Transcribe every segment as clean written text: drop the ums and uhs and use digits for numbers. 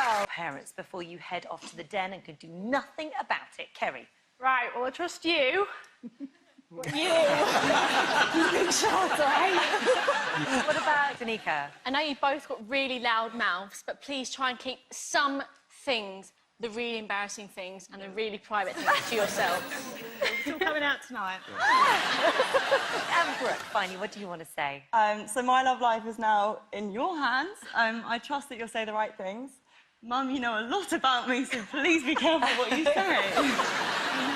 go. Parents, before you head off to the den and can do nothing about it. Kerry. Right, well, I trust you. You big shot, eh? What about Danica? I know you've both got really loud mouths, but please try and keep some things, the really embarrassing things and the really private things, to yourselves. It's all coming out tonight. And Brooke, finally, what do you want to say? So my love life is now in your hands. I trust that you'll say the right things. Mum, you know a lot about me, so please be careful what you say.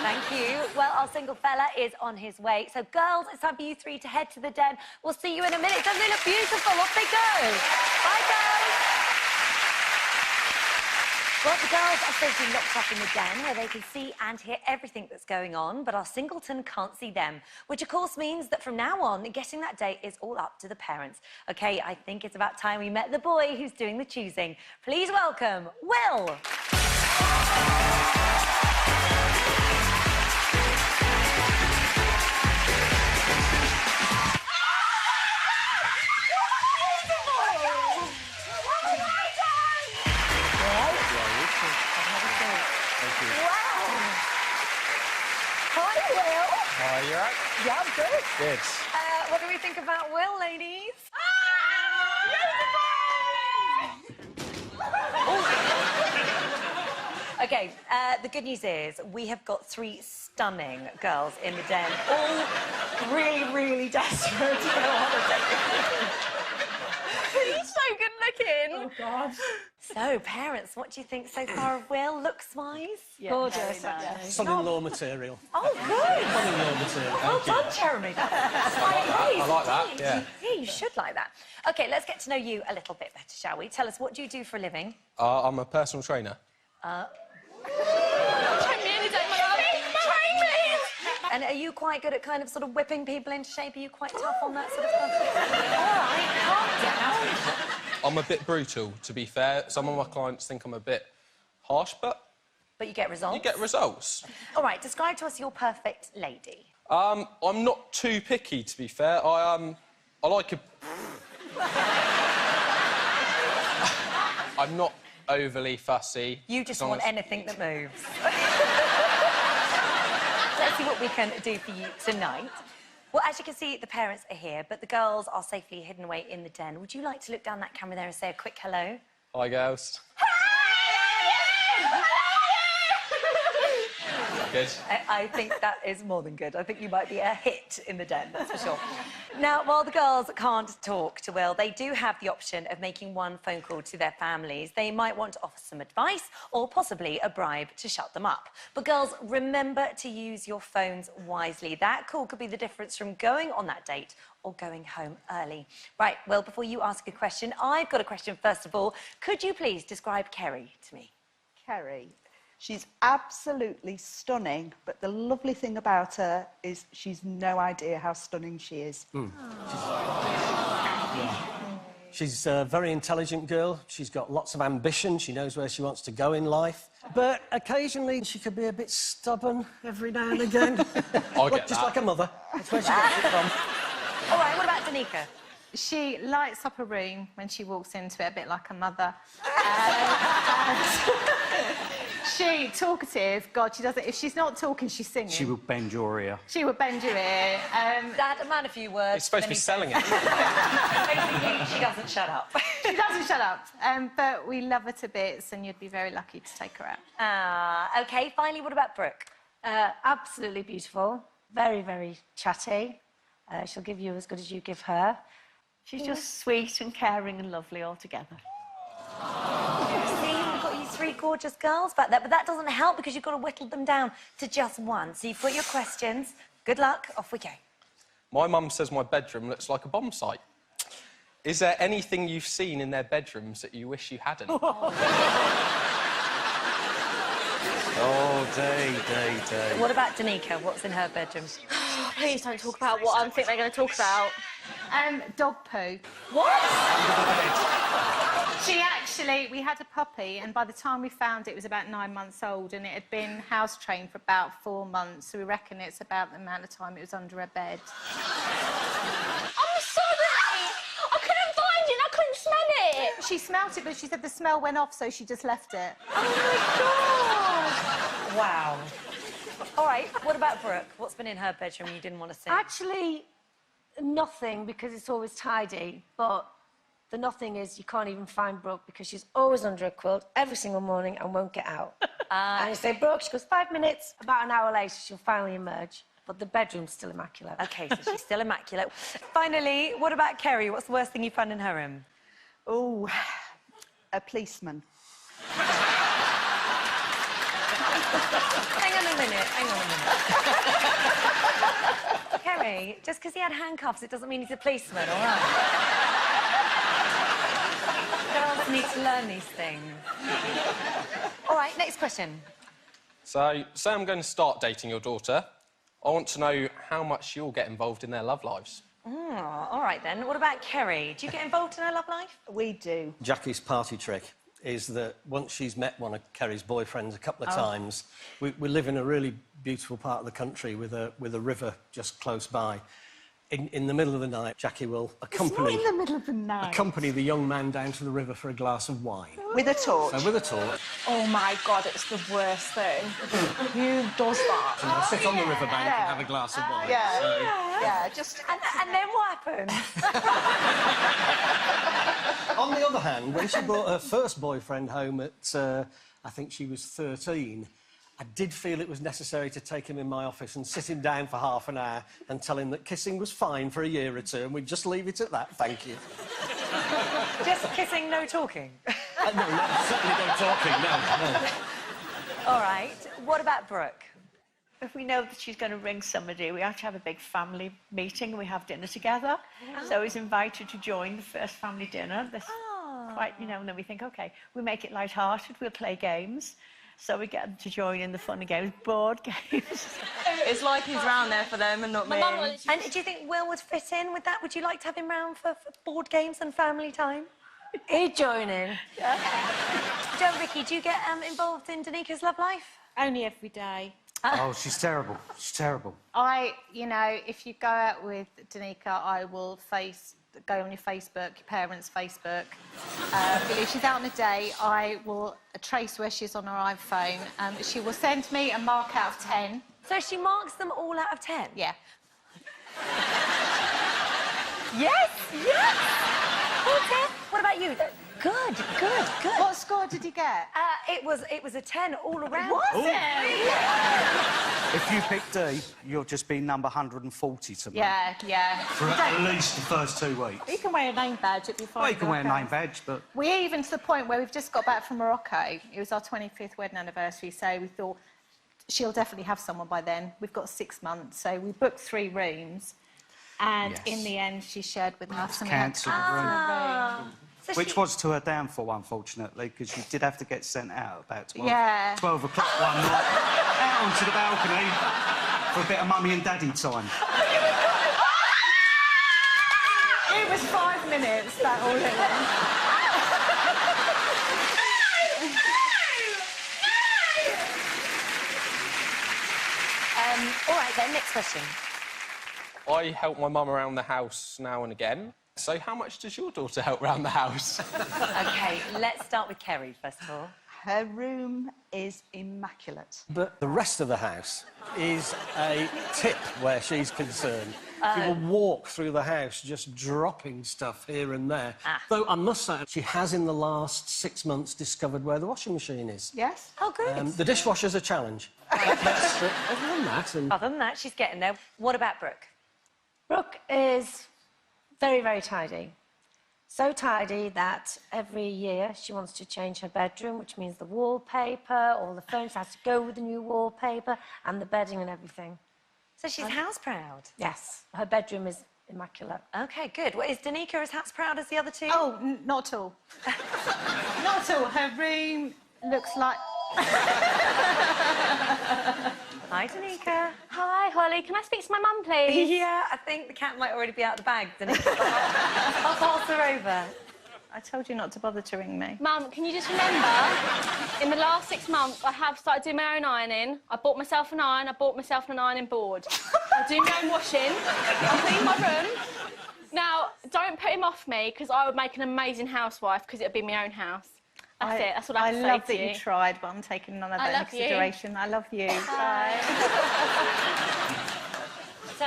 Thank you. Well, our single fella is on his way. So, girls, it's time for you three to head to the den. We'll see you in a minute. Doesn't it look beautiful? Off they go. Bye, girls. Well, the girls are safely locked up in the den where they can see and hear everything that's going on, but our singleton can't see them, which, of course, means that from now on, getting that date is all up to the parents. OK, I think it's about time we met the boy who's doing the choosing. Please welcome Will. Are you right? Yeah, I'm good. Good. What do we think about Will, ladies? OK, the good news is we have got 3 stunning girls in the den, all really, really desperate to go on a date. He's so good looking. Oh, God. So, parents, what do you think so far of Will, looks-wise? Yeah, gorgeous. nice. Son-in-law material. Oh, good. Son-in-law material. Well done, Jeremy. That's I like that, yeah. Yeah, you should like that. OK, let's get to know you a little bit better, shall we? Tell us, what do you do for a living? I'm a personal trainer. Train me any day, my love. Train me! And are you quite good at kind of sort of whipping people into shape? Are you quite tough on that sort of stuff? All right, calm down. I'm a bit brutal, to be fair. Some of my clients think I'm a bit harsh, but... But you get results? You get results. All right, describe to us your perfect lady. I'm not too picky, to be fair. I like a... I'm not overly fussy. You just want anything that moves. Let's see what we can do for you tonight. Well, as you can see, the parents are here, but the girls are safely hidden away in the den. Would you like to look down that camera there and say a quick hello? Hi, girls. Good. I think that is more than good. I think you might be a hit in the den, that's for sure. Now, while the girls can't talk to Will, they do have the option of making one phone call to their families. They might want to offer some advice or possibly a bribe to shut them up. But girls, remember to use your phones wisely. That call could be the difference from going on that date or going home early. Right, well, before you ask a question, I've got a question first of all. Could you please describe Kerry to me? Kerry. She's absolutely stunning, but the lovely thing about her is she's no idea how stunning she is. She's a very intelligent girl. She's got lots of ambition. She knows where she wants to go in life. But occasionally she could be a bit stubborn every now and again. I get Just that. like a mother. That's where she gets it from. All right, what about Danica? She lights up a room when she walks into it, a bit like a mother. She, talkative, God, she doesn't... If she's not talking, she's singing. She will bend your ear. She will bend your ear. Dad, a man of few words. It's supposed to be selling it. Basically, she doesn't shut up. She doesn't shut up. But we love her to bits, and you'd be very lucky to take her out. OK, finally, what about Brooke? Absolutely beautiful. Very, very chatty. She'll give you as good as you give her. She's just sweet and caring and lovely altogether. See, we've got you 3 gorgeous girls back there, but that doesn't help because you've got to whittle them down to just one. So you've got your questions. Good luck. Off we go. My mum says my bedroom looks like a bomb site. Is there anything you've seen in their bedrooms that you wish you hadn't? Oh, day. What about Danica? What's in her bedroom? Please don't talk about what I think they're going to talk about. Dog poo. What? She actually... We had a puppy, and by the time we found it, it was about 9 months old, and it had been house-trained for about 4 months, so we reckon it's about the amount of time it was under her bed. I'm sorry! I couldn't find it and I couldn't smell it! She smelt it, but she said the smell went off, so she just left it. Oh, my God! Wow. All right, what about Brooke? What's been in her bedroom you didn't want to see? Actually, nothing, because it's always tidy. But the nothing is you can't even find Brooke because she's always under a quilt every single morning and won't get out. And you say, Brooke, she goes, 5 minutes. About an hour later, she'll finally emerge. But the bedroom's still immaculate. OK, so she's still immaculate. Finally, what about Kerry? What's the worst thing you found in her room? Oh, a policeman. Hang on a minute. Kerry, just because he had handcuffs, it doesn't mean he's a policeman, all right? Girls need to learn these things. All right, next question. So, say I'm going to start dating your daughter. I want to know how much you'll get involved in their love lives. Oh, all right, then. What about Kerry? Do you get involved in her love life? We do. Jackie's party trick is that once she's met one of Kerry's boyfriends a couple of times, we live in a really beautiful part of the country with a river just close by. In the middle of the night, Jackie will accompany... It's not in the middle of the night. Accompany the young man down to the river for a glass of wine. With a torch. So with a torch. Oh, my God, it's the worst thing. Who does that? And they'll sit on the riverbank and have a glass of wine. Yeah. So... Yeah, just... And then what happens? On the other hand, when she brought her first boyfriend home at, I think she was 13, I did feel it was necessary to take him in my office and sit him down for half an hour and tell him that kissing was fine for a year or two and we'd just leave it at that, thank you. Just kissing, no talking? No, certainly no talking, no. All right. What about Brooke? If we know that she's going to ring somebody, we have to have a big family meeting and we have dinner together. So he's invited to join the first family dinner. This quite, you know, and then we think, OK, we make it light-hearted, we'll play games. So we get them to join in the fun games, board games. It's like he's round there for them and not me. And do you think Will would fit in with that? Would you like to have him round for board games and family time? He'd join in. Joe, Ricky, do you get involved in Danika's love life? Only every day. Oh, she's terrible. She's terrible. You know, if you go out with Danica, I will go on your Facebook, your parents' Facebook. If she's out on a day, I will trace where she's on her iPhone. She will send me a mark out of 10. So she marks them all out of 10? Yeah. Yes, yes! Okay. What about you? Good. What score did you get? It was a 10 all around. Was it? If you pick D, you'll just be number 140 to me. Yeah. For at least the first 2 weeks. You can wear a name badge, it'd be fine. Well, you can wear a name badge, but... We even to the point where we've just got back from Morocco. It was our 25th wedding anniversary, so we thought she'll definitely have someone by then. We've got 6 months, so we booked 3 rooms. And Yes. in the end, she shared with us. And Cancelled the room. So Which was to her downfall, unfortunately, because she did have to get sent out about 12 o'clock one night, out onto the balcony for a bit of mummy and daddy time. It was 5 minutes, that all it all right, then, next question. I help my mum around the house now and again. So how much does your daughter help around the house? OK, let's start with Kerry, first of all. Her room is immaculate. But the rest of the house is a tip where she's concerned. She will walk through the house just dropping stuff here and there. Though I must say, she has in the last 6 months discovered where the washing machine is. Yes? Oh, good. The dishwasher's a challenge. Other than that... Other than that, she's getting there. What about Brooke? Brooke is very, very tidy. So tidy that every year she wants to change her bedroom, which means the wallpaper, all the furniture has to go with the new wallpaper, and the bedding and everything. So she's house proud. Yes, her bedroom is immaculate. OK, good. Well, is Danica as house proud as the other two? Oh, not at all. Not at all. Her room looks like... Hi, Danica. Hi, Holly. Can I speak to my mum, please? Yeah, I think the cat might already be out of the bag, Danica. I'll pass her over. I told you not to bother to ring me. Mum, can you just remember, in the last 6 months, I have started doing my own ironing. I bought myself an iron, I bought myself an ironing board. I do my own washing, I clean my room. Now, don't put him off me, because I would make an amazing housewife, because it would be my own house. That's it. That's what I have to say love to that you tried, but I'm taking none of that into consideration. I love you. Bye. So,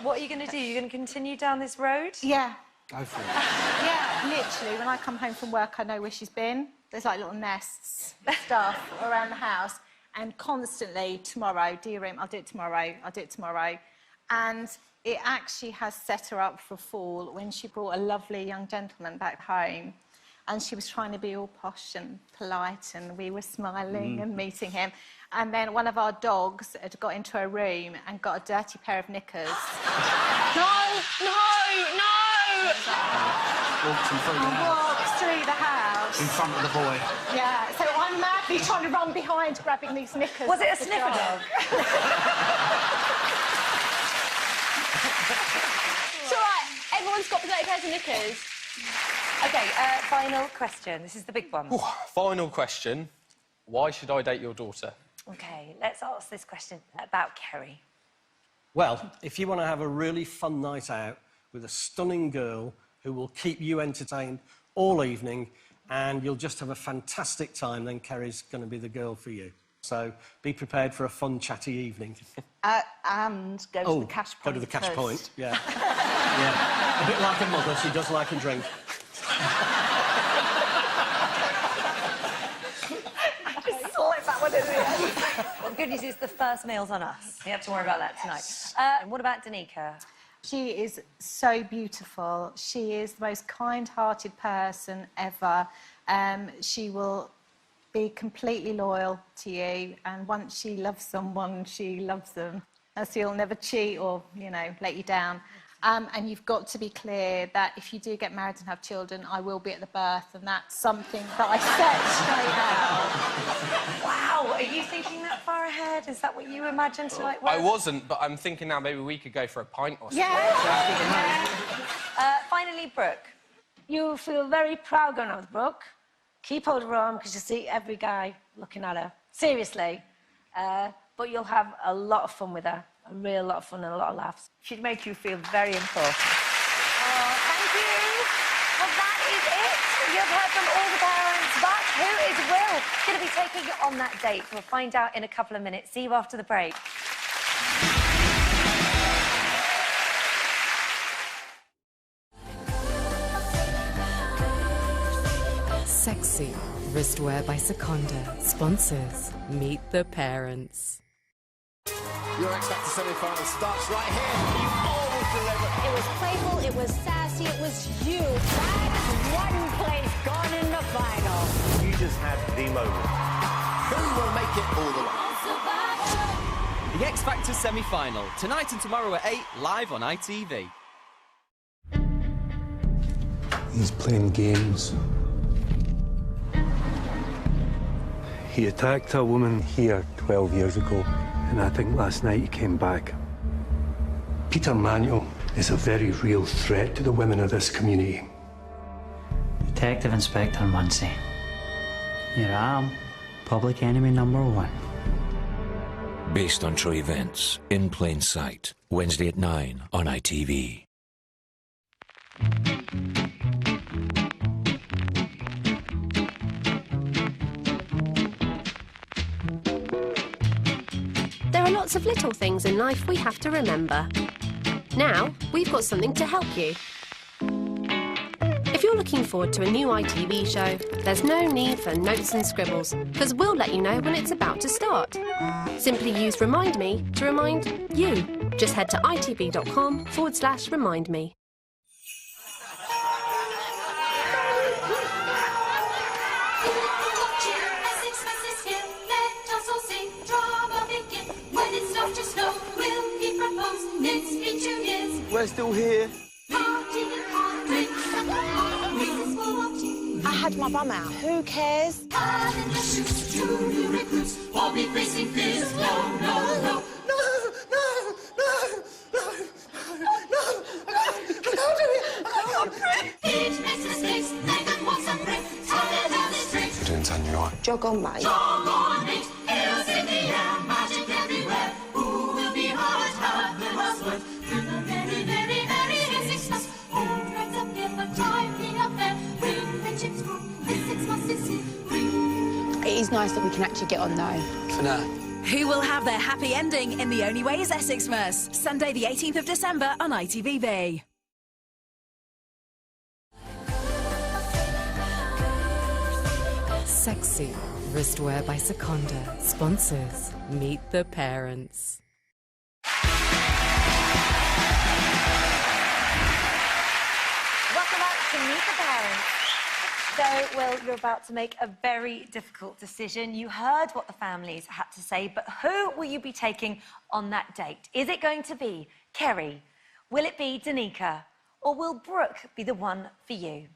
what are you going to do? You're going to continue down this road? Yeah. Go for it. Yeah, literally, when I come home from work, I know where she's been. There's like little nests, stuff around the house. And constantly, tomorrow, do your room, I'll do it tomorrow, I'll do it tomorrow. And it actually has set her up for a fall when she brought a lovely young gentleman back home. And she was trying to be all posh and polite, and we were smiling and meeting him. And then one of our dogs had got into her room and got a dirty pair of knickers. No! Walked him through the house. Walks through the house. In front of the boy. Yeah, so I'm madly trying to run behind, grabbing these knickers. Was it a off the sniffer dog? It's all right. Everyone's got potato pairs and knickers. OK, final question. This is the big one. Ooh, final question. Why should I date your daughter? OK, let's ask this question about Kerry. Well, if you want to have a really fun night out with a stunning girl who will keep you entertained all evening and you'll just have a fantastic time, then Kerry's going to be the girl for you. So be prepared for a fun, chatty evening. And go to the cash point. Go to the cash first. point, yeah. Yeah. A bit like a mother, she does like a drink. Slip that one in there. Well, the good news is the first meal's on us. You have to worry about that tonight. And what about Danica? She is so beautiful. She is the most kind-hearted person ever. She will be completely loyal to you, and once she loves someone, she loves them. And she'll never cheat or, you know, let you down. And you've got to be clear that if you do get married and have children, I will be at the birth, and that's something that I set straight out. Wow, are you thinking that far ahead? Is that what you imagined tonight? I wasn't, but I'm thinking now maybe we could go for a pint or something. Yeah. Finally, Brooke. You feel very proud going out with Brooke. Keep hold of her arm because you see every guy looking at her. Seriously. But you'll have a lot of fun with her. A real lot of fun and a lot of laughs. She'd make you feel very important. Oh, thank you. Well, that is it. You've heard from all the parents, but who is Will going to be taking you on that date? We'll find out in a couple of minutes. See you after the break. Sexy. Wristwear by Seconda. Sponsors. Meet the Parents. Your X Factor semi-final starts right here. You always deliver. It was playful, it was sassy, it was you. That's one place gone in the final. You just had the moment. Who will make it all the way? The X Factor semi-final, tonight and tomorrow at 8, live on ITV. He's playing games. He attacked a woman here 12 years ago, and I think last night he came back. Peter Manuel is a very real threat to the women of this community. Detective Inspector Muncie. Here I am, public enemy #1. Based on true events, In Plain Sight, Wednesday at 9 on ITV. There are lots of little things in life we have to remember. Now, we've got something to help you. If you're looking forward to a new ITV show, there's no need for notes and scribbles, because we'll let you know when it's about to start. Simply use Remind Me to remind you. Just head to itv.com/remindme. We're still here. I had my bum out. Who cares? All be facing fears. No, no, no. You're doing something right. Jog on, mate. Jog on, mate. Heroes in the air, magic everywhere. Who will be hard, have the last word? Through the very, very, very existence. Who nice that we can actually get on now. For now. Who will have their happy ending in The Only Way is Essexmas? Sunday the 18th of December on ITVB. Sexy. Wristwear by Seconda. Sponsors. Meet the Parents. Welcome back to Meet the Parents. So, well, you're about to make a very difficult decision. You heard what the families had to say, but who will you be taking on that date? Is it going to be Kerry? Will it be Danica? Or will Brooke be the one for you?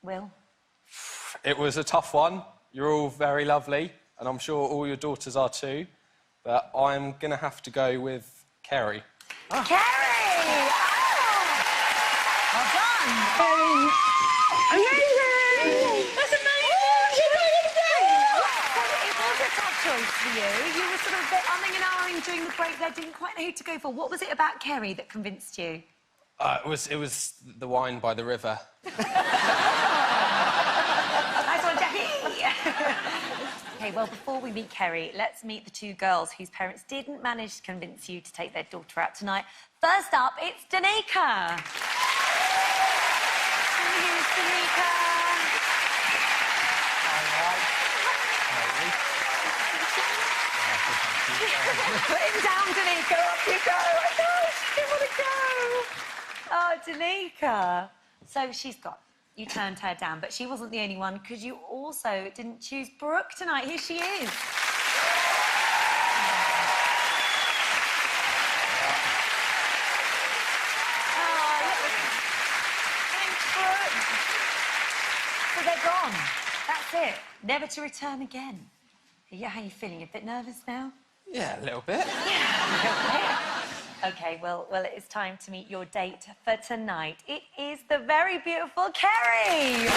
Will? It was a tough one. You're all very lovely, and I'm sure all your daughters are too. But I'm going to have to go with Kerry. Oh. Kerry! Oh! Well done! Amazing! That's amazing! It was a tough choice for you. You were sort of a bit umming and ahhing during the break there, didn't quite know who to go for. What was it about Kerry that convinced you? It was the wine by the river. Nice one, Jackie! OK, well, before we meet Kerry, let's meet the two girls whose parents didn't manage to convince you to take their daughter out tonight. First up, it's Danica. Here's Danica. Put him down, Danica. Off you go. Oh, gosh, I didn't want to go. Oh, Danica. So she's gone. You turned her down, but she wasn't the only one, because you also didn't choose Brooke tonight. Here she is. Thanks, Brooke. So they're gone. That's it. Never to return again. Yeah, how are you feeling? A bit nervous now? Yeah, a little bit. OK, well, it is time to meet your date for tonight. It is the very beautiful Kerry!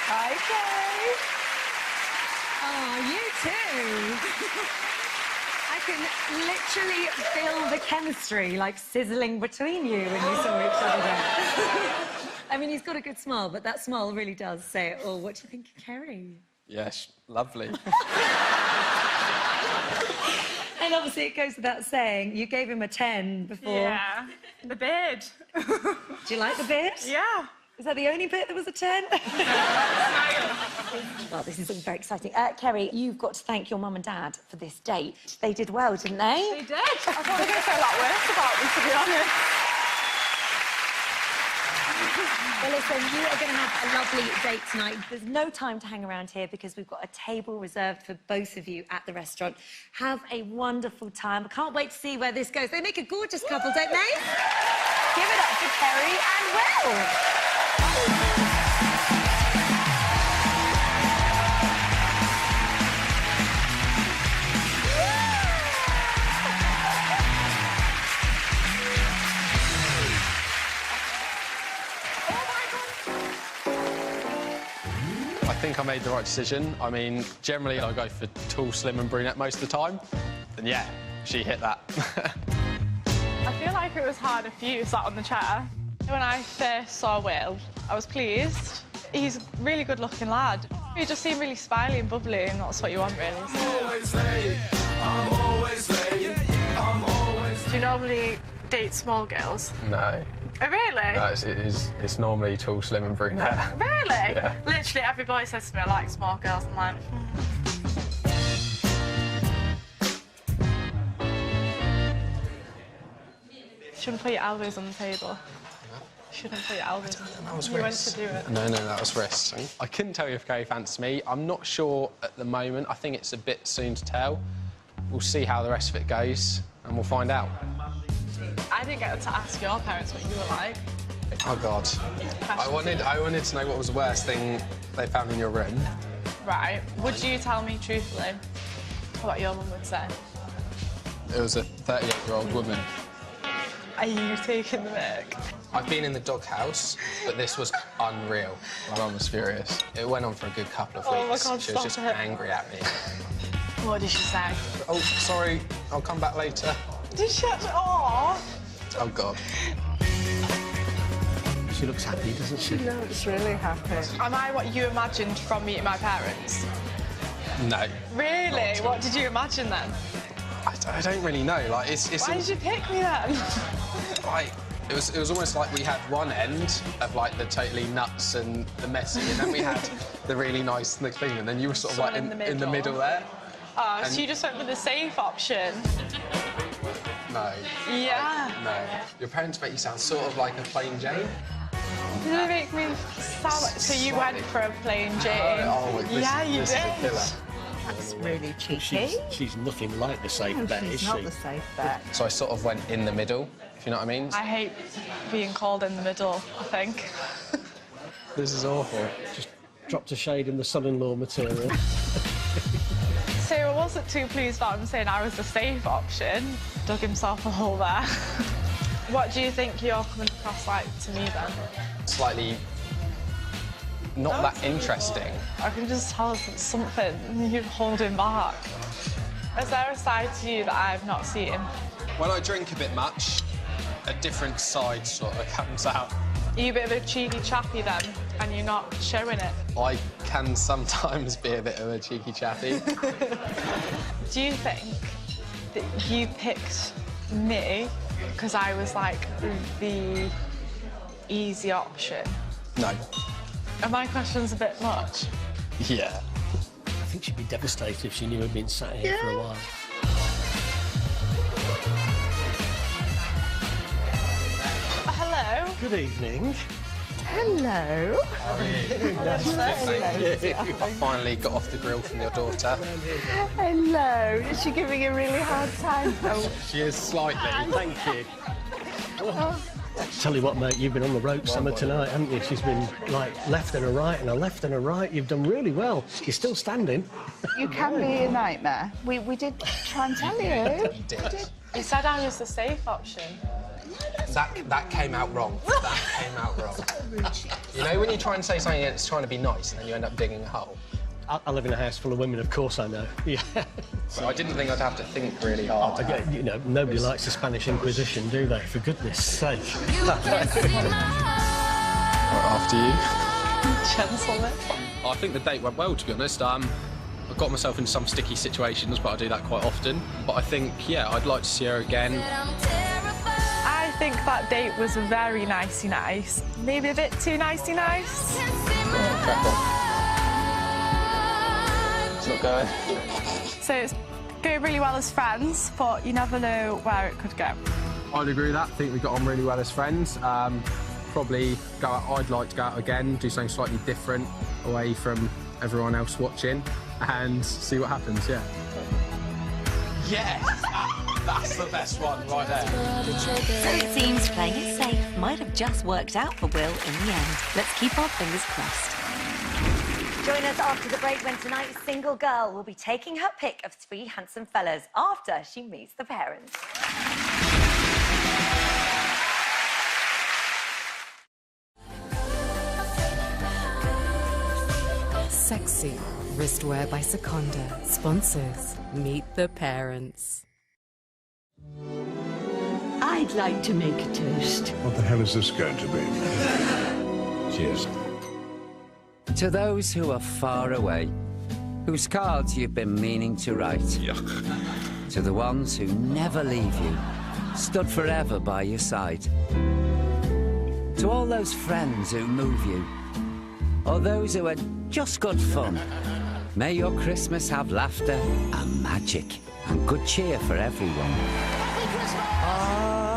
Hi, Kerry. Oh, you too. I can literally feel the chemistry, like, sizzling between you when you saw each other there. I mean, he's got a good smile, but that smile really does say it all. What do you think of Kerry? Yes, lovely. And obviously, it goes without saying, you gave him a 10 before. Yeah, the beard. Do you like the beard? Yeah. Is that the only bit that was a 10? Well, this is all very exciting. Kerry, you've got to thank your mum and dad for this date. They did well, didn't they? They did. I thought they were going to say a lot worse about me, to be honest. Well, listen, you are going to have a lovely date tonight. There's no time to hang around here because we've got a table reserved for both of you at the restaurant. Have a wonderful time. I can't wait to see where this goes. They make a gorgeous couple, don't they? Give it up for Kerry and Will. I think I made the right decision. I mean, generally I go for tall, slim and brunette most of the time. And yeah, she hit that. I feel like it was harder for you sat on the chair. When I first saw Will, I was pleased. He's a really good-looking lad. He just seemed really smiley and bubbly, and that's what you want, really. I'm always late. I'm always late. I'm always... Do you normally date small girls? No. Oh, really? No, it's normally tall, slim and brunette. Really? Yeah. Literally, every boy says to me, I like small girls. I'm like... Shouldn't put your elbows on the table. Shouldn't put your elbows on the table. That was You went wrist. to do it. No, that was wrist. I couldn't tell you if Kerry fancies me. I'm not sure at the moment. I think it's a bit soon to tell. We'll see how the rest of it goes, and we'll find out. I didn't get to ask your parents what you were like. Oh, God. I wanted to know what was the worst thing they found in your room. Right. Would you tell me truthfully what your mum would say? It was a 38-year-old woman. Are you taking the mic? I've been in the doghouse, but this was unreal. My mum was furious. It went on for a good couple of weeks. Oh my God, she was just stop it. angry at me. What did she say? Oh, sorry, I'll come back later. Did she actually? Oh. Oh, God. She looks happy, doesn't she? She looks really happy. Am I what you imagined from meeting my parents? No. Really? What did you imagine then? I don't really know. Like, it's Why did you pick me then? like, it was almost like we had one end of, like, the totally nuts and the messy, and then we had the really nice and the clean, and then you were sort of, like, in the middle there. Oh, And- so you just went for the safe option? No. Yeah. No. Your parents make you sound sort of like a plain Jane. Did they make me sound like... So you went for a plain Jane? Yeah, you this did. is a killer. That's really cheeky. She's nothing like the safe No, bet, she's is she? not the safe bet. So I sort of went in the middle, if you know what I mean. I hate being called in the middle, I think. This is awful. Just dropped a shade in the son-in-law material. So I wasn't too pleased that I'm saying I was the safe option. Dug himself a hole there. What do you think you're coming across like to me then? Slightly not that interesting. I can just tell there's something you're holding back. Is there a side to you that I've not seen? When I drink a bit much, a different side sort of comes out. Are you a bit of a cheeky chappy then, and you're not showing it? I can sometimes be a bit of a cheeky chappy. Do you think that you picked me because I was like the easy option? No. Are my questions a bit much? Yeah. I think she'd be devastated if she knew I'd been sat here for a while. Hello. Good evening. Hello. I finally got off the grill from your daughter. Hello. Is she giving you a really hard time? Oh, She is slightly. Thank you. Tell you what, mate, you've been on the ropes summer tonight, haven't you? She's been, like, left and a right and a left and a right. You've done really well. You're still standing. you can be a nightmare. We did try and tell you. You did. You said I was the safe option. That came out wrong. That came out wrong. You know when you try and say something that's trying to be nice and then you end up digging a hole? I live in a house full of women, of course I know. Yeah. So I didn't think I'd have to think really hard. You know, nobody likes the Spanish Inquisition, do they? For goodness sake. After you. Gentleman. I think the date went well, to be honest. I got myself in some sticky situations, but I do that quite often. But I think, yeah, I'd like to see her again. I think that date was very nicey nice. Maybe a bit too nicey nice. It's not going. So it's going really well as friends, but you never know where it could go. I'd agree with that. I think we got on really well as friends. Probably go out, I'd like to go out again, do something slightly different, away from everyone else watching, and see what happens, yeah. Yes! That's the best one, right there. So it seems playing it safe might have just worked out for Will in the end. Let's keep our fingers crossed. Join us after the break when tonight's single girl will be taking her pick of 3 handsome fellas after she meets the parents. Sexy. Wristwear by Seconda. Sponsors. Meet the Parents. I'd like to make a toast. What the hell is this going to be? Cheers. To those who are far away, whose cards you've been meaning to write. Yuck. To the ones who never leave you, stood forever by your side. To all those friends who move you, or those who are just good fun. May your Christmas have laughter and magic and good cheer for everyone.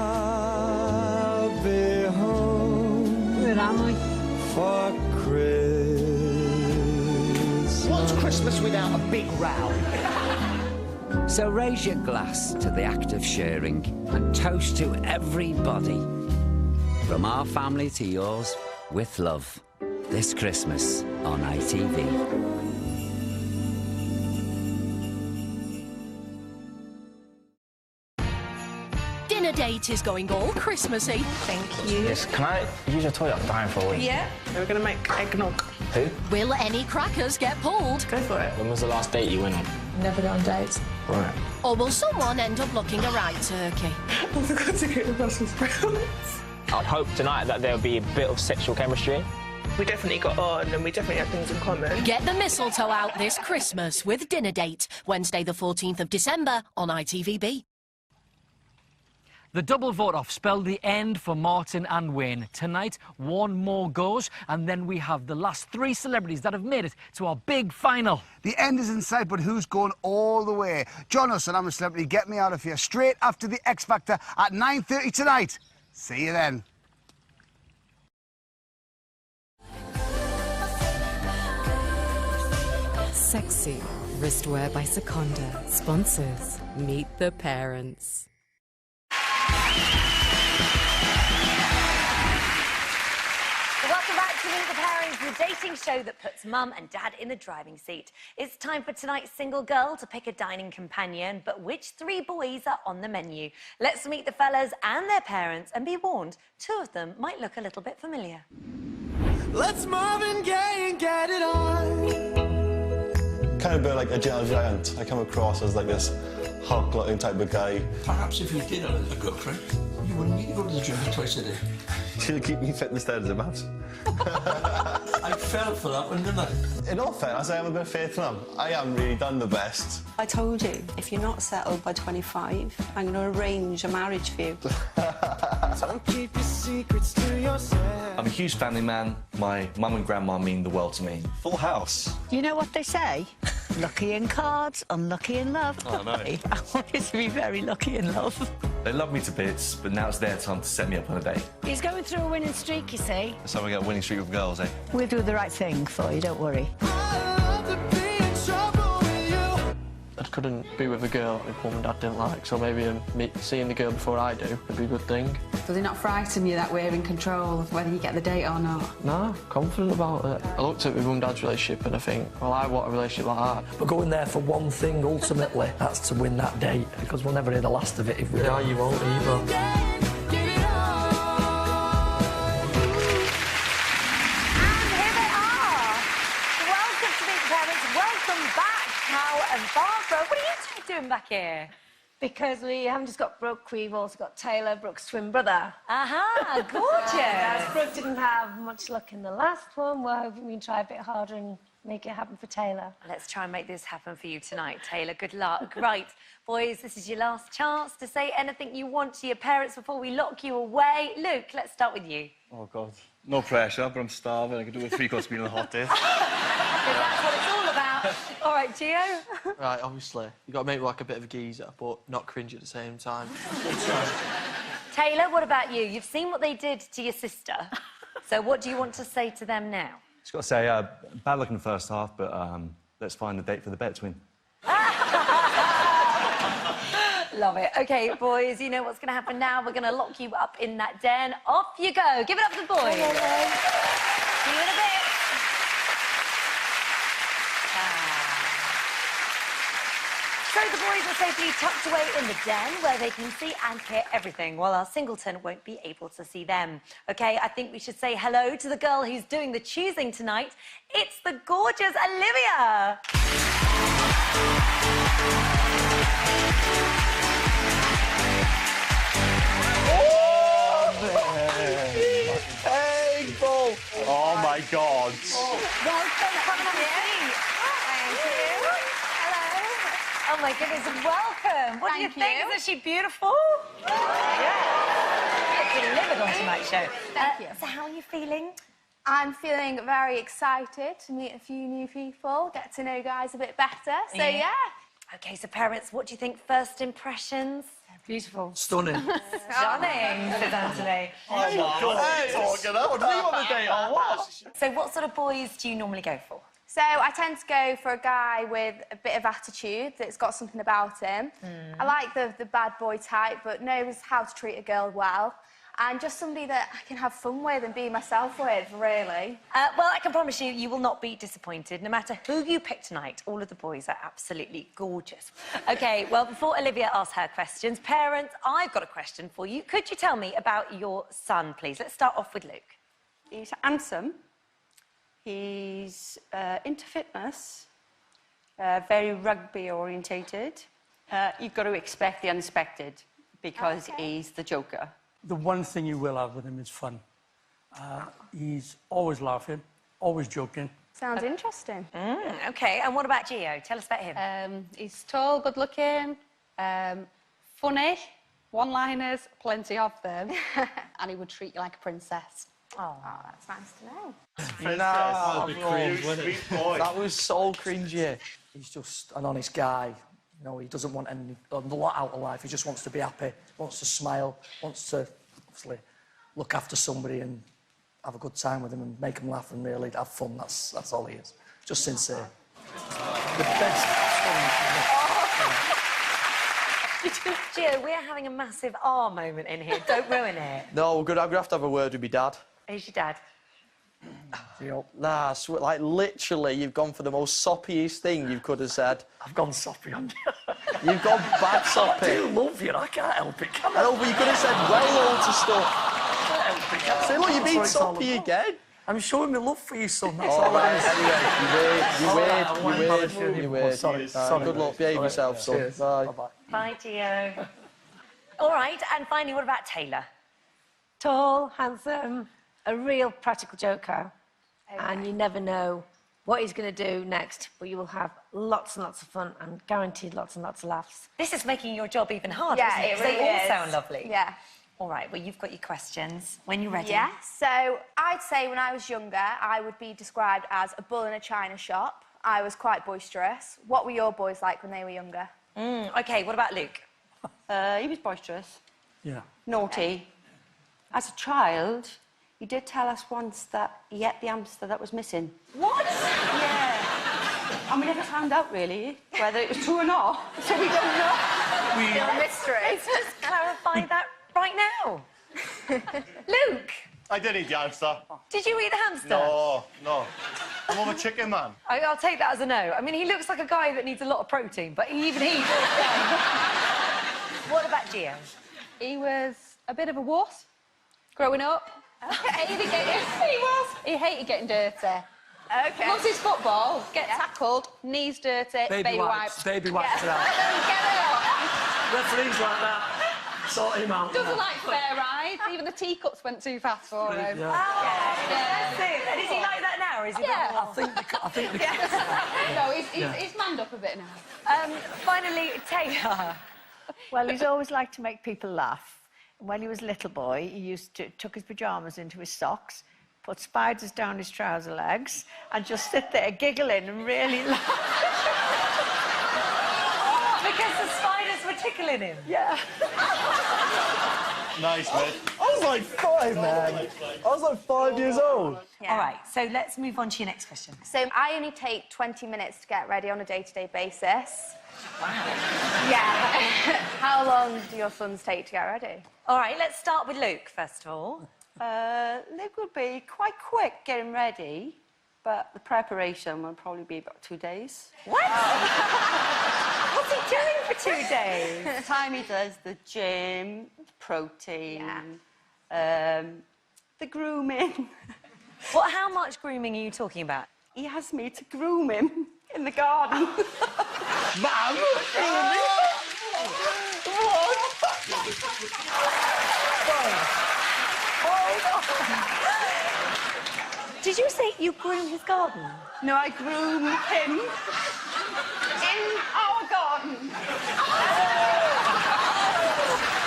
I'll be home. Where am I? For Christmas. What's Christmas without a big row? So raise your glass to the act of sharing and toast to everybody. From our family to yours, with love. This Christmas on ITV. Dinner date is going all Christmassy. Thank you. Yes, can I use your toilet? I'm dying for a week. Yeah. We're going to make eggnog. Who? Will any crackers get pulled? Go for it. When was the last date you went on? Never go on dates. Right. Or will someone end up looking a right turkey? I forgot to get the Brussels sprouts. I'd hope tonight that there'll be a bit of sexual chemistry. We definitely got on and we definitely had things in common. Get the mistletoe out this Christmas with Dinner Date, Wednesday the 14th of December on ITVB. The double vote-off spelled the end for Martin and Wayne. Tonight, one more goes, and then we have the last 3 celebrities that have made it to our big final. The end is in sight, but who's going all the way? Join us on I'm a Celebrity, Get Me Out of Here, straight after the X Factor at 9:30 tonight. See you then. Sexy. Wristwear by Seconda. Sponsors. Meet the Parents. Welcome back to Meet the Parents, the dating show that puts mum and dad in the driving seat. It's time for tonight's single girl to pick a dining companion, but which 3 boys are on the menu? Let's meet the fellas and their parents, and be warned, 2 of them might look a little bit familiar. Let's Marvin Gaye and get it on. Kind of a bit like a gentle giant. I come across as like this Hulk-looking type of guy. Perhaps if you did a go crowd, you wouldn't need to go to the gym twice a day. She'll keep me fit instead as a mouse. I fell for that one, didn't I? In all fairness, I am a bit faithful. I haven't really done the best. I told you, if you're not settled by 25, I'm going to arrange a marriage for you. Don't keep your secrets to yourself. I'm a huge family man. My mum and grandma mean the world to me. Full house. You know what they say? Lucky in cards, unlucky in love. Oh, no. I want you to be very lucky in love. They love me to bits, but now it's their time to set me up on a date. He's going through a winning streak, you see. So we get a winning streak with girls, eh? We'll do the right thing for you, don't worry. I couldn't be with a girl if mum and dad didn't like, so maybe seeing the girl before I do would be a good thing. Does it not frighten you that we're in control of whether you get the date or not? No, confident about it. I looked at my mum and dad's relationship and I think, well, I want a relationship like that. We're going there for one thing, ultimately. That's to win that date, because we'll never hear the last of it if we don't. Yeah, you won't either. And Barbara, what are you 2 doing back here? Because we haven't just got Brooke, we've also got Taylor, Brooke's twin brother. Aha, gorgeous. As Brooke didn't have much luck in the last one, we're hoping we can try a bit harder and make it happen for Taylor. Let's try and make this happen for you tonight, Taylor. Good luck. Right, boys, this is your last chance to say anything you want to your parents before we lock you away. Luke, let's start with you. Oh, God. No pressure, but I'm starving. I could do a 3-course meal on a hot day. That's what it's all about. All right, Gio? Right, obviously, you've got to make me like a bit of a geezer, but not cringe at the same time. Taylor, what about you? You've seen what they did to your sister. So what do you want to say to them now? Just got to say, bad luck in the first half, but let's find a date for the bet twin. Love it. OK, boys, you know what's going to happen now. We're going to lock you up in that den. Off you go. Give it up for the boys. See you in a bit. So the boys are safely tucked away in the den where they can see and hear everything, while our singleton won't be able to see them. OK, I think we should say hello to the girl who's doing the choosing tonight. It's the gorgeous Olivia. Hey, Bull! Oh, my God. Welcome, come on in. Thank you. Hello. Oh, my goodness, welcome. What do you think? Isn't she beautiful? Yeah. Delivered on tonight's show. Thank you. So how are you feeling? I'm feeling very excited to meet a few new people, get to know guys a bit better. So, yeah. OK, so parents, what do you think? First impressions? Beautiful. Stunning. Stunning, says Anthony. Hey, talking up. What do you want the date on what? So what sort of boys do you normally go for? So I tend to go for a guy with a bit of attitude, that's got something about him. I like the bad boy type, but knows how to treat a girl well. and just somebody that I can have fun with and be myself with, really. Well, I can promise you, you will not be disappointed. No matter who you pick tonight, all of the boys are absolutely gorgeous. OK, well, before Olivia asks her questions, parents, I've got a question for you. Could you tell me about your son, please? Let's start off with Luke. He's handsome. He's into fitness. Very rugby orientated. You've got to expect the unexpected because he's the Joker. The one thing you will have with him is fun. He's always laughing, always joking. Sounds interesting. OK, and what about Gio? Tell us about him. He's tall, good-looking, funny, one-liners, plenty of them, and he would treat you like a princess. Oh, that's nice to know. That was so cringy. He's just an honest guy. You know, he doesn't want a lot out of life. He just wants to be happy, wants to smile, wants to, obviously, look after somebody and have a good time with them and make them laugh and really have fun. That's all he is. Just sincere. The best. Gio, we're having a massive R moment in here. Don't ruin it. No, I'm gonna have to have a word with my dad. Who's your dad? Nah, like literally, you've gone for the most soppiest thing you could have said. I've gone soppy on you. You've gone bad soppy. I do love you. I can't help it. Can I? No, but you could have said way loads of stuff. I can't help it. Can I? Say, look, you're being That's what soppy it's all about. again. I'm showing my love for you, son. That's All all right, it is. anyway, you're weird. Sorry. Good luck, behave yourself, son. Cheers. Bye. Bye-bye. Bye, Gio. All right, and finally, what about Taylor? Tall, handsome, a real practical joker. And you never know what he's going to do next, but you will have lots and lots of fun and guaranteed lots and lots of laughs. This is making your job even harder, Yeah, isn't it? it 'Cause really they all is. sound lovely. Yeah. All right, well, you've got your questions. When you're ready. Yeah, so I'd say when I was younger, I would be described as a bull in a china shop. I was quite boisterous. What were your boys like when they were younger? OK, what about Luke? He was boisterous. Yeah. Naughty. As a child, he did tell us once that he ate the hamster that was missing. What? Yeah. And we never found out, really, whether it was true or not. So we don't know. Still a mystery. Let's just clarify that right now. Luke, I did eat the hamster. did you eat the hamster? No. I'm more of a chicken man. I'll take that as a no. I mean, he looks like a guy that needs a lot of protein, but even he... What about Gio? He was a bit of a wuss growing up. He hated getting dirty. Okay. Loves his football, get tackled, knees dirty, baby wipes. Baby wipes it out. Get it up. Referees like that. Sort him out. Doesn't like fair rides. Even the teacups went too fast for him. Yeah. That's it. And is he like that now, or is he... Yeah. I think the No, he's manned up a bit now. Finally, Taylor. Well, he's always liked to make people laugh. When he was a little boy, he used to tuck his pyjamas into his socks, put spiders down his trouser legs, and just sit there giggling and really laugh. Because the spiders were tickling him. Yeah. Nice, mate. I was like 5, man. I was like 5 years old. Yeah. All right, so let's move on to your next question. So I only take 20 minutes to get ready on a day-to-day basis. Wow. Yeah. How long do your sons take to get ready? All right, let's start with Luke, first of all. Luke would be quite quick getting ready, but the preparation will probably be about 2 days. What? What's he doing for 2 days? The time he does the gym, protein, the grooming. What? How much grooming are you talking about? He has me to groom him in the garden. Mum! Did you say you groom his garden? No, I groom him in our garden.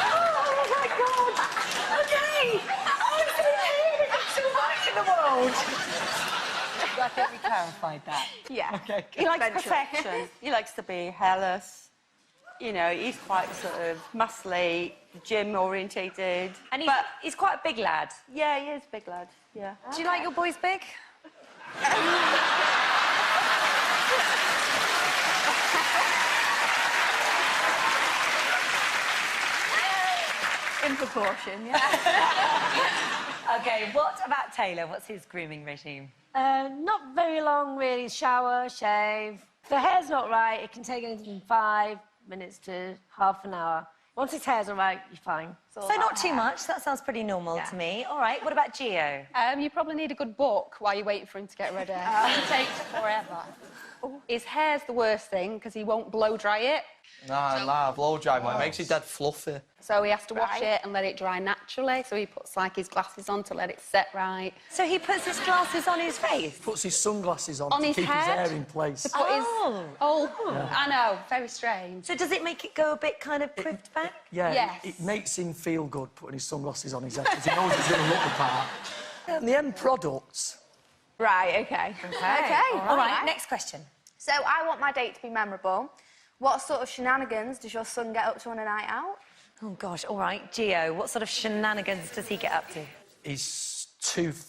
Oh, my God! OK! I'm so right in the world! I think we clarified that. Yeah. OK, He likes perfection. He likes to be hairless. You know, he's quite sort of muscly, gym-orientated. And he's quite a big lad. Yeah, he is a big lad, yeah. Do you like your boys big? In proportion, yeah. OK, what about Taylor? What's his grooming regime? Not very long, really. Shower, shave. If the hair's not right, it can take anything from 5 minutes to half an hour. Once his hair's all right, you're fine. So not too much. That sounds pretty normal to me. All right, what about Gio? You probably need a good book while you're waiting for him to get ready. It takes forever. His hair's the worst thing because he won't blow dry it. Nah, blow dry, man. It makes it dead fluffy. So he has to wash it and let it dry naturally. So he puts, like, his glasses on to let it set right. So he puts his glasses on his face? Puts his sunglasses on On to his keep his head? hair in place. To put his... I know, very strange. So does it make it go a bit kind of pricked back? Yeah, Yes. it makes him feel good putting his sunglasses on his head because he knows he's going to look the part. And the end products... Right, OK. All right, next question. So I want my date to be memorable. What sort of shenanigans does your son get up to on a night out? Oh, gosh, all right. Gio, what sort of shenanigans does he get up to? He's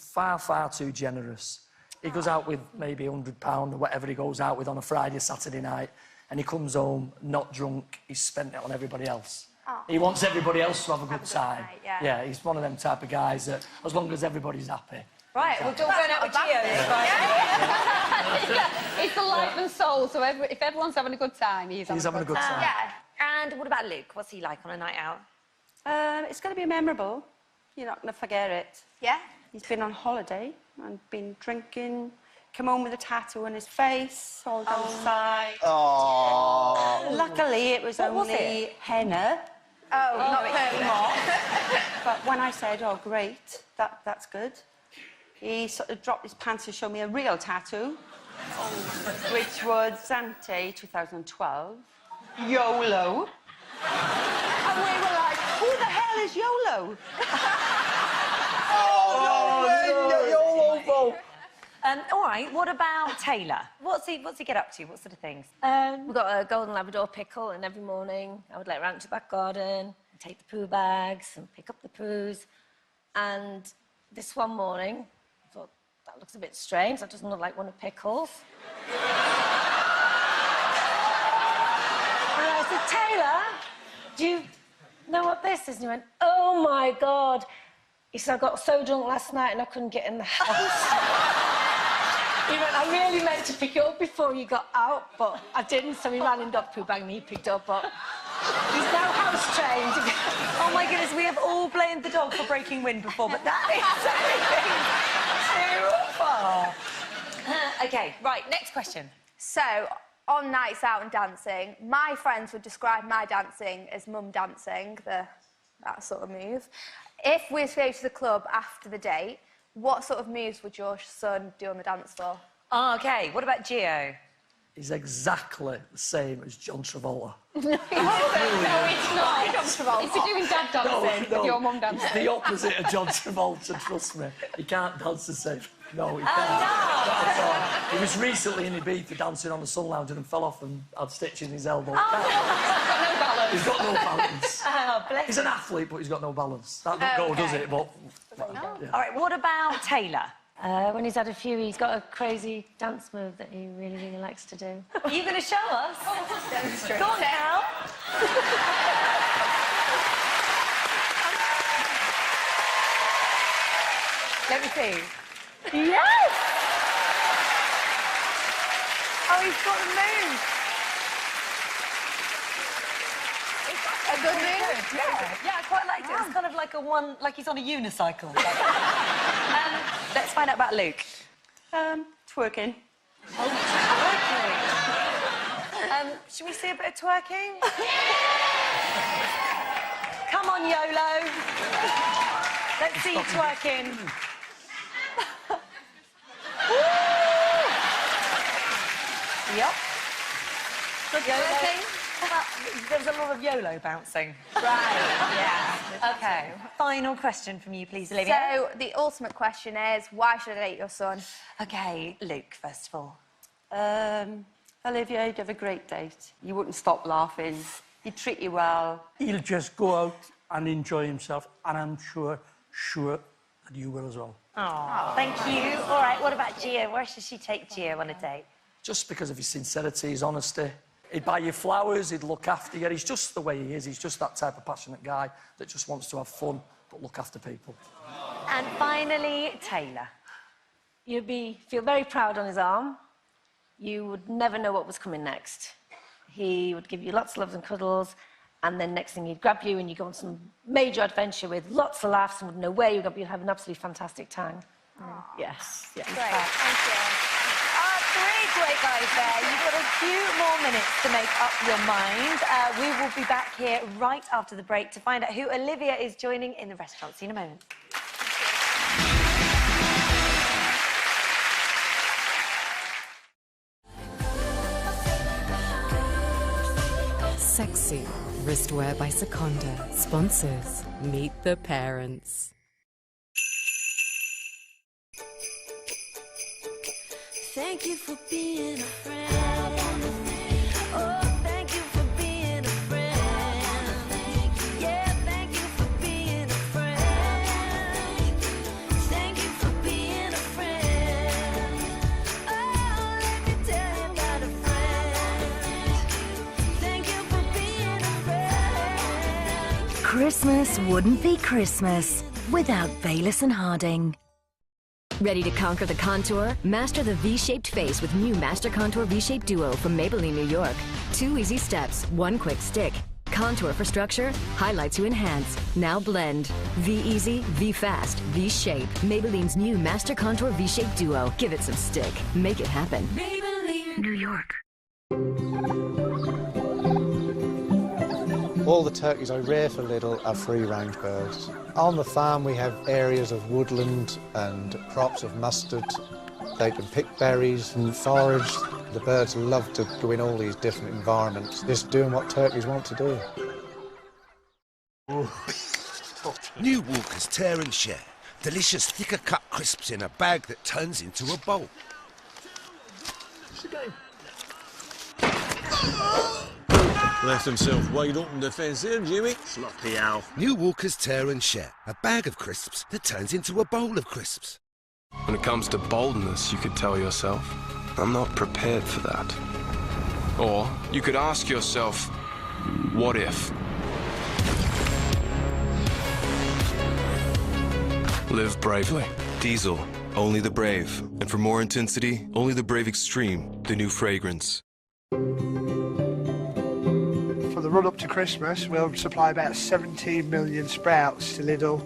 far too generous. He goes out with maybe £100 or whatever he goes out with on a Friday, Saturday night, and he comes home not drunk. He's spent it on everybody else. Oh. He wants everybody else to have a good time. night, yeah. He's one of them type of guys that, as long as everybody's happy. Right, we're all going out with Gio this Friday. It's the life and soul, so if everyone's having a good time, he's having a good time. Yeah. And what about Luke? What's he like on a night out? It's going to be memorable. You're not going to forget it. Yeah? He's been on holiday and been drinking, come home with a tattoo on his face, all down the side. Oh. Luckily, it was only henna. Oh, not it came off. But when I said, oh, great, that's good, he sort of dropped his pants to show me a real tattoo, which was Zante 2012, YOLO. And we were like, who the hell is YOLO? All right, what about Taylor? What's he get up to? What sort of things? We've got a golden Labrador pickle, and every morning I would let her out into the back garden, take the poo bags and pick up the poos. And this one morning, I thought, that looks a bit strange. That doesn't look like one of pickles. And I said, Taylor, do you know what this is? And he went, oh, my God. He said, I got so drunk last night and I couldn't get in the house. He went, I really meant to pick it up before you got out, but I didn't, so he ran in dog poo bag and he picked it up, but he's now house trained. Oh, my goodness, we have all blamed the dog for breaking wind before, but that is too far. OK, right, next question. So, on nights out and dancing, my friends would describe my dancing as mum dancing, that sort of move. If we were to go to the club after the date, what sort of moves would your son do on the dance floor? Oh, OK, what about Gio? He's exactly the same as John Travolta. No, it's not. John Travolta. If you're doing dad dancing, with your mum dancing. He's the opposite of John Travolta, trust me. He can't dance the same. No, he can't. no. Not at all. He was recently in Ibiza dancing on the sun lounger and fell off and had stitches in his elbow. He's got no balance. Oh, bless He's an athlete, but he's got no balance. That don't go, does it? But yeah. All right, what about Taylor? When he's had a few, he's got a crazy dance move that he really, really likes to do. Are you going to show us? Demonstrate. Go on, Al. Let me see. Yes! Oh, he's got the move. A good move? Yeah, I quite liked it. It's kind of like like he's on a unicycle. Let's find out about Luke. Twerking. Oh, twerking. Should we see a bit of twerking? Come on, YOLO. Let's see you twerking. Yep. Good twerking. There's a lot of YOLO bouncing. Right, yeah. OK. Final question from you, please, Olivia. So, the ultimate question is, why should I date your son? OK, Luke, first of all. Olivia, you'd have a great date. You wouldn't stop laughing. He'd treat you well. He'll just go out and enjoy himself, and I'm sure that you will as well. Oh, thank you. All right, what about Gio? Where should she take Gio on a date? Just because of his sincerity, his honesty. He'd buy you flowers, he'd look after you. He's just the way he is. He's just that type of passionate guy that just wants to have fun but look after people. And finally, Taylor. You'd feel very proud on his arm. You would never know what was coming next. He would give you lots of loves and cuddles, and then next thing he'd grab you and you'd go on some major adventure with lots of laughs and wouldn't know where you'd go, but you'd have an absolutely fantastic time. Yes. Great, thank you. Three great guys there. You've got a few more minutes to make up your mind. We will be back here right after the break to find out who Olivia is joining in the restaurant. See you in a moment. Sexy. Wristwear by Seconda. Sponsors. Meet the Parents. Thank you for being a friend. Oh, thank you for being a friend. Yeah, thank you for being a friend. Thank you for being a friend. Oh, let me tell you about a friend. Thank you for being a friend. Christmas wouldn't be Christmas without Bayliss and Harding. Ready to conquer the contour? Master the V-shaped face with new Master Contour V-Shape Duo from Maybelline, New York. 2 easy steps, 1 quick stick. Contour for structure, highlight to enhance. Now blend. V-easy, V-fast, V-shape. Maybelline's new Master Contour V-Shape Duo. Give it some stick. Make it happen. Maybelline, New York. All the turkeys I rear for Lidl are free-range birds. On the farm we have areas of woodland and crops of mustard. They can pick berries and forage. The birds love to go in all these different environments, just doing what turkeys want to do. New Walker's Tear and Share. Delicious thicker cut crisps in a bag that turns into a bowl. Left himself wide open to fence there, Jimmy. Sloppy owl. New Walker's Tear and Share. A bag of crisps that turns into a bowl of crisps. When it comes to boldness, you could tell yourself, I'm not prepared for that. Or you could ask yourself, what if? Live bravely. Diesel, only the brave. And for more intensity, only the Brave Extreme, the new fragrance. For the run-up to Christmas, we'll supply about 17 million sprouts to Lidl.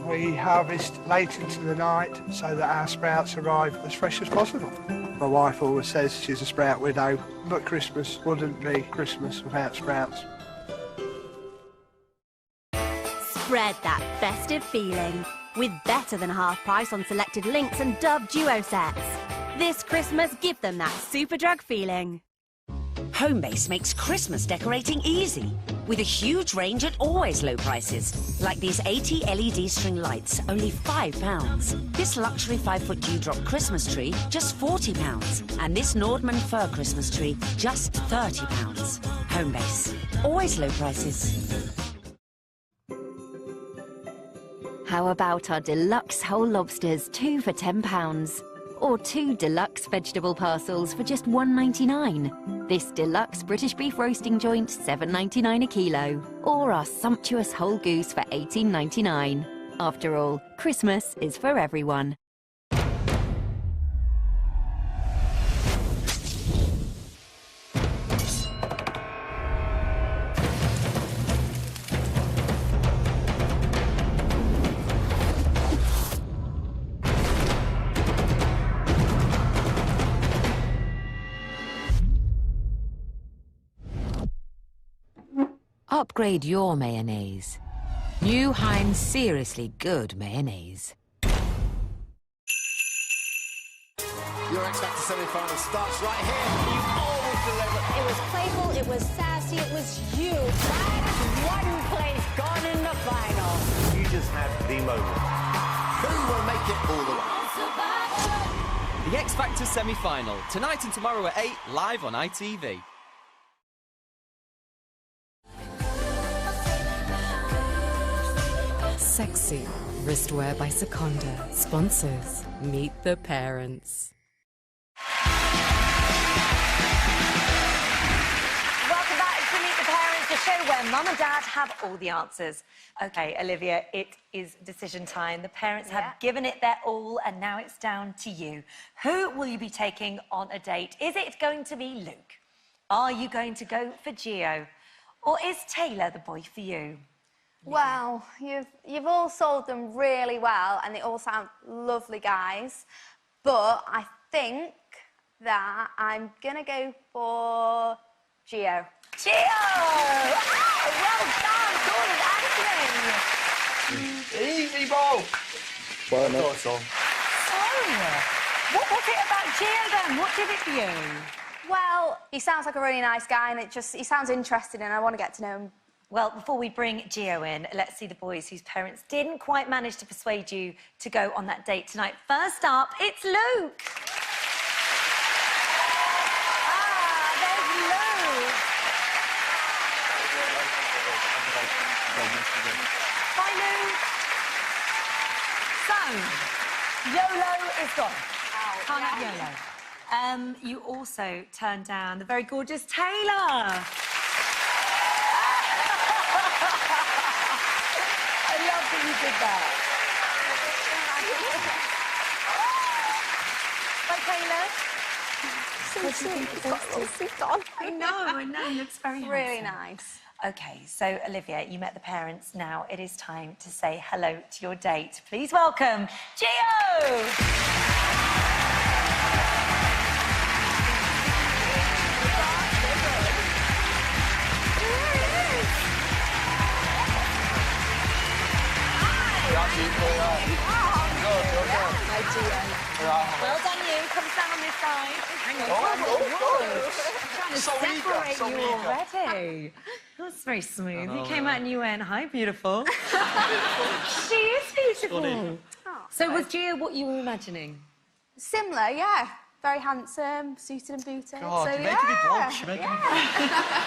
We harvest late into the night so that our sprouts arrive as fresh as possible. My wife always says she's a sprout widow, but Christmas wouldn't be Christmas without sprouts. Spread that festive feeling with better than half price on selected Lynx and Dove Duo sets. This Christmas, give them that Superdrug feeling. Homebase makes Christmas decorating easy, with a huge range at always low prices, like these 80 LED string lights, only £5. This luxury 5-foot dewdrop Christmas tree, just £40. And this Nordmann fir Christmas tree, just £30. Homebase, always low prices. How about our deluxe whole lobsters, 2 for £10? Or 2 deluxe vegetable parcels for just £1.99. This deluxe British beef roasting joint, £7.99 a kilo. Or our sumptuous whole goose for £18.99. After all, Christmas is for everyone. Upgrade your mayonnaise. New Heinz Seriously Good Mayonnaise. Your X Factor semi-final starts right here. You always deliver. It was playful, it was sassy, it was you. One place gone in the final. You just had the moment. Who will make it all the way? The X Factor semi-final, tonight and tomorrow at 8, live on ITV. Sexy. Wristwear by Seconda. Sponsors. Meet the Parents. Welcome back to Meet the Parents, the show where Mum and Dad have all the answers. OK, Olivia, it is decision time. The parents have given it their all, and now it's down to you. Who will you be taking on a date? Is it going to be Luke? Are you going to go for Gio? Or is Taylor the boy for you? Well, you've all sold them really well, and they all sound lovely guys. But I think that I'm gonna go for Gio. Gio! Oh, well done, Gordon Anthony. Easy ball. Well, no. So, what was it about Gio then? What did it for you? Well, he sounds like a really nice guy, and he sounds interesting, and I want to get to know him. Well, before we bring Gio in, let's see the boys whose parents didn't quite manage to persuade you to go on that date tonight. First up, it's Luke. There's Luke. Bye, Luke. So, YOLO is gone. Can't have YOLO. You also turned down the very gorgeous Taylor. I love that you did that. Bye, Taylor. So sweet. He's got a little suit on. I know. He looks very really handsome. nice. OK, so, Olivia, you met the parents. Now it is time to say hello to your date. Please welcome Gio! Well done, you. Come down this side. Hang on. I'm trying to separate you already. That's very smooth. You came out and you went, hi, beautiful. She is beautiful. So was Gio what you were imagining? Similar, yeah. Very handsome, suited and booted. God, so, you're making me blush. You're making me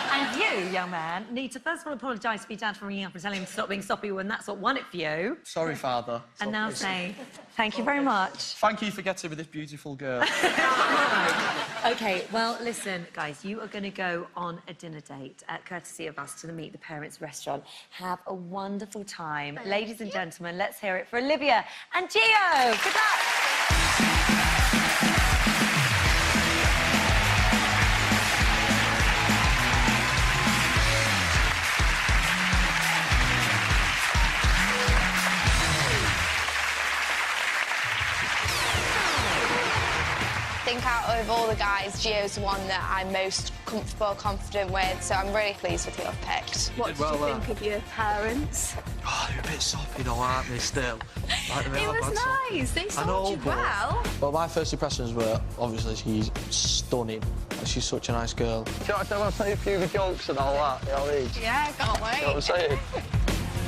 And you, young man, need to first of all apologise for your dad for ringing up and telling him to stop being soppy when that's what won it for you. Sorry, Father. And now say, thank you very much. Thank you for getting with this beautiful girl. OK, well, listen, guys, you are going to go on a dinner date, courtesy of us, to the Meet the Parents restaurant. Have a wonderful time. Ladies and gentlemen, let's hear it for Olivia and Gio. Good luck. I think out of all the guys, Gio's the one that I'm most comfortable, confident with, so I'm really pleased with who I've picked. What did you think of your parents? Oh, they're a bit soppy though, aren't they, still? Like, It was nice. They sold you well. Well, my first impressions were, obviously, she's stunning. She's such a nice girl. Do you want to play a few of the jokes and all that? You know what I mean? Yeah, can't wait. You know what I'm saying?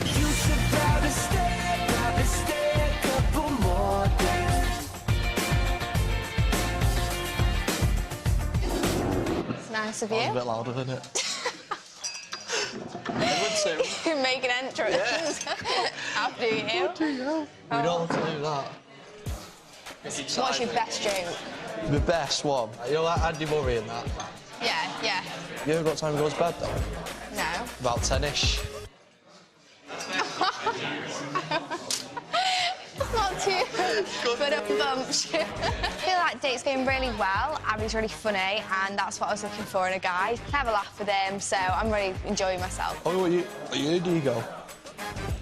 You should probably stay a couple more days. It's nice of That was a you. bit louder, isn't it? You make an entrance. After you. We don't want to do that. What's your best joke? The best one? You know, like Andy Murray and that? Yeah. You ever got time to go to bed, though? No. About 10-ish. It's not too but a bump. I feel like date's going really well. Abby's really funny, and that's what I was looking for in a guy. I have a laugh with him, so I'm really enjoying myself. Oh, what uni do you go?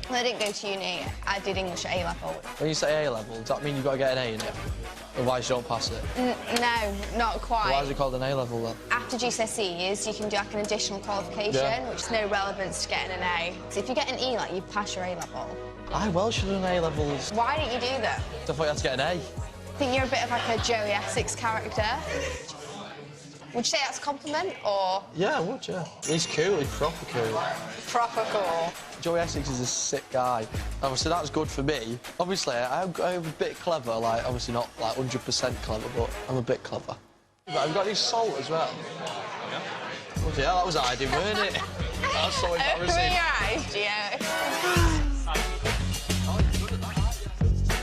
Well, I didn't go to uni. I did English at A-level. When you say A-level, does that mean you've got to get an A in it? Otherwise you don't pass it? No, not quite. Why is it called an A-level then? After GCSEs, you can do like an additional qualification, which is no relevance to getting an A. So if you get an E, like, you pass your A-level. I well should have done A-levels. Why didn't you do that? I thought you had to get an A. I think you're a bit of like a Joey Essex character. Would you say that's a compliment, or...? Yeah, I would, yeah. He's cool, he's proper cool. Proper cool. Joey Essex is a sick guy. Obviously, that's good for me. Obviously, I'm a bit clever, like, obviously not, like, 100% clever, but I'm a bit clever. But I've got any salt as well. Yeah, that was hiding, weren't it? That's so embarrassing. Open your eyes, Gio.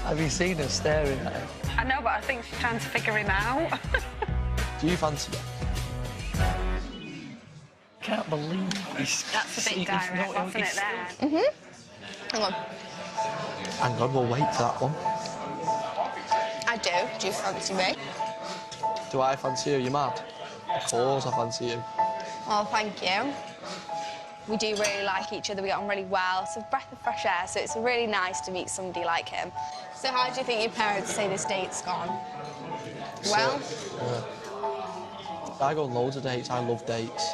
Have you seen her staring at him? I know, but I think she's trying to figure him out. Do you fancy her? Can't believe this. That's a bit direct, wasn't it, there? Hang on. Hang on, we'll wait for that one. I do. Do you fancy me? Do I fancy you? You mad? Of course I fancy you. Well, thank you. We do really like each other. We get on really well. It's a breath of fresh air, so it's really nice to meet somebody like him. So how do you think your parents say this date's gone? Well? I go on loads of dates. I love dates.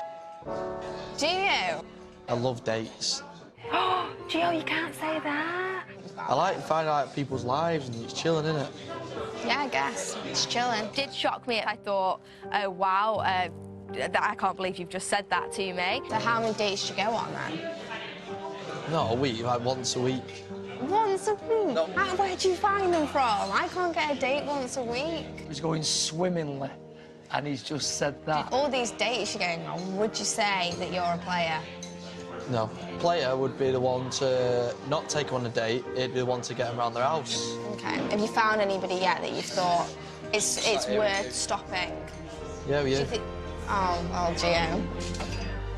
Do you? I love dates. Oh, Gio, you can't say that. I like finding out people's lives and it's chilling, isn't it? Yeah, I guess. It's chilling. It did shock me. I thought, oh, wow, I can't believe you've just said that to me. So how many dates do you go on, then? No, a week, like once a week. Once a week? No. Where'd you find them from? I can't get a date once a week. He's going swimmingly, and he's just said that. All these dates you're going on, would you say that you're a player? No. Player would be the one to not take him on a date, it'd be the one to get him around their house. OK. Have you found anybody yet that you've thought it's worth stopping? Yeah, Do yeah. you think... Oh, Gio.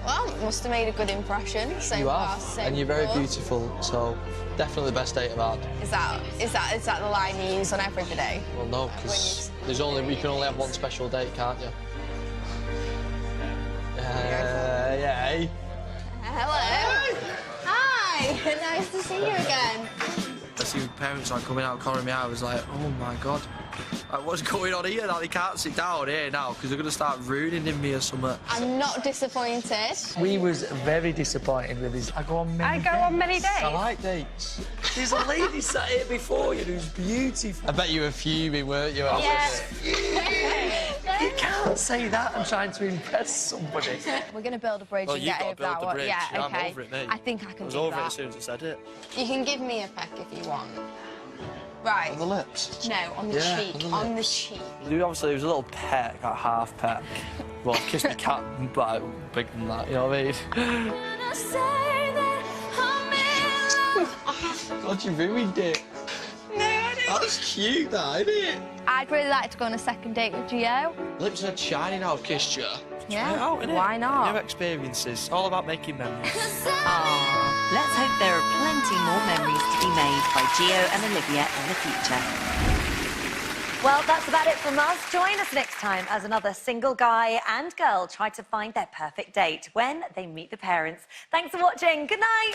Well, it must have made a good impression so You far. have, So and you're very good. beautiful, so definitely the best date I've had. Is that the line you use on everybody? Well, no, because you can only have one special date, can't you? Yeah. Hello. Hi. Nice to see you again. I see parents like coming out, calling me out. I was like, oh my god, like, what's going on here? Now they can't sit down here now because they're gonna start ruining me or something. I'm not disappointed. We was very disappointed with his. I go on many dates. I like dates. There's a lady sat here before you who's beautiful. I bet you were fuming, weren't you? Yes. You can't say that and trying to impress somebody. We're going to build a bridge Well, and you've get got over to build that the one. bridge. Yeah, I'm OK. over it, mate. I think I can I was do over that. it as soon as I said it. You can give me a peck if you want. Right. On the lips? No, on the Yeah, cheek. on the On the cheek. Obviously, there was a little peck, like half peck. Well, I've kissed my cat, but bigger than that, you know what I mean? God, you ruined it. No, I didn't. That's cute, that, isn't it? I'd really like to go on a second date with Gio. Lips are shiny now, I've kissed you. Yeah, Try it out, innit? why not? New experiences, all about making memories. Let's hope there are plenty more memories to be made by Gio and Olivia in the future. Well, that's about it from us. Join us next time as another single guy and girl try to find their perfect date when they meet the parents. Thanks for watching. Good night.